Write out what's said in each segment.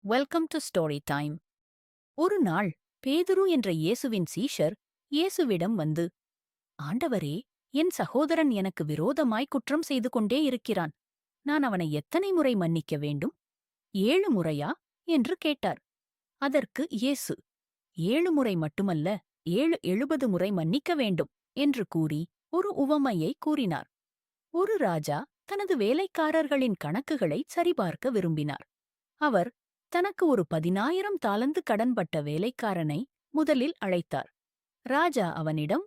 Welcome to story time. ஒரு நாள் பேதுரு என்ற இயேசுவின் சீஷர் இயேசுவிடம் வந்து, ஆண்டவரே, என் சகோதரன் எனக்கு விரோதமாய் குற்றம் செய்து கொண்டே இருக்கிறான். நான் அவனை எத்தனை முறை மன்னிக்க வேண்டும்? 7 முறையா என்று கேட்டார். அதற்கு இயேசு, 7 முறை மட்டுமல்ல, 70 முறை மன்னிக்க வேண்டும் என்று கூறி ஒரு உவமையை கூறினார். ஒரு ராஜா தனது வேலைக்காரர்களின் கணக்குகளை சரிபார்க்க விரும்பினார். அவர் தனக்கு ஒரு 10,000 தாலந்து கடன்பட்ட வேலைக்காரனை முதலில் அழைத்தார். ராஜா அவனிடம்,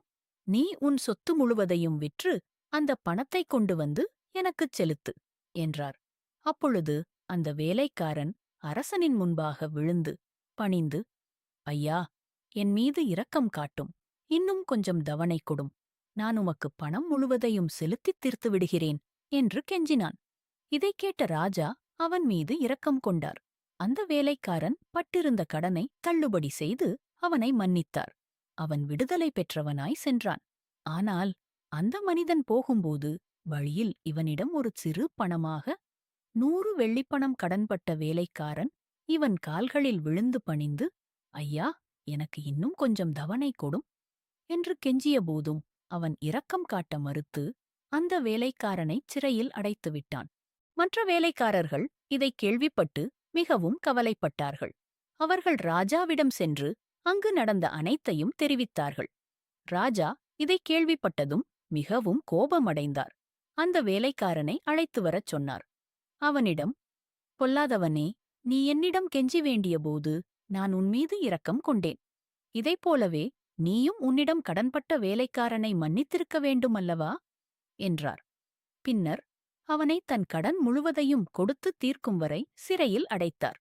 நீ உன் சொத்து முழுவதையும் விற்று அந்த பணத்தைக் கொண்டு வந்து எனக்குச் செலுத்து என்றார். அப்பொழுது அந்த வேலைக்காரன் அரசனின் முன்பாக விழுந்து பணிந்து, ஐயா, என் மீது இரக்கம் காட்டும், இன்னும் கொஞ்சம் தவணை கொடும், நான் உமக்கு பணம் முழுவதையும் செலுத்தித் தீர்த்து விடுகிறேன் என்று கெஞ்சினான். இதைக் கேட்ட ராஜா அவன் மீது இரக்கம் கொண்டார். அந்த வேலைக்காரன் பட்டிருந்த கடனை தள்ளுபடி செய்து அவனை மன்னித்தார். அவன் விடுதலை பெற்றவனாய் சென்றான். ஆனால் அந்த மனிதன் போகும்போது வழியில் இவனிடம் ஒரு சிறு பணமாக 100 வெள்ளிப்பணம் கடன்பட்ட வேலைக்காரன் இவன் கால்களில் விழுந்து பணிந்து, ஐயா, எனக்கு இன்னும் கொஞ்சம் தவணை கொடும் என்று கெஞ்சிய போதும் அவன் இரக்கம் காட்ட மறுத்து அந்த வேலைக்காரனைச் சிறையில் அடைத்துவிட்டான். மற்ற வேலைக்காரர்கள் இதைக் கேள்விப்பட்டு மிகவும் கவலைப்பட்டார்கள். அவர்கள் ராஜாவிடம் சென்று அங்கு நடந்த அனைத்தையும் தெரிவித்தார்கள். ராஜா இதைக் கேள்விப்பட்டதும் மிகவும் கோபமடைந்தார். அந்த வேலைக்காரனை அழைத்து வரச் சொன்னார். அவனிடம், பொல்லாதவனே, நீ என்னிடம் கெஞ்சி வேண்டியபோது நான் உன்மீது இரக்கம் கொண்டேன். இதைப்போலவே நீயும் உன்னிடம் கடன்பட்ட வேலைக்காரனை மன்னித்திருக்க வேண்டுமல்லவா என்றார். பின்னர் அவனை தன் கடன் முழுவதையும் கொடுத்து தீர்க்கும் வரை சிறையில் அடைத்தார்.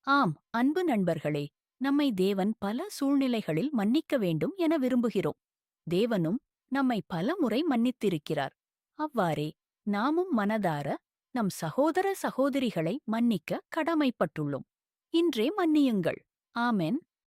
ஆம், அன்பு நண்பர்களே, நம்மை தேவன் பல சூழ்நிலைகளில் மன்னிக்க வேண்டும் என விரும்புகிறோம். தேவனும் நம்மை பல முறை மன்னித்திருக்கிறார். அவ்வாறே நாமும் மனதார நம் சகோதர சகோதரிகளை மன்னிக்க கடமைப்பட்டுள்ளோம். இன்றே மன்னியுங்கள். ஆமென்.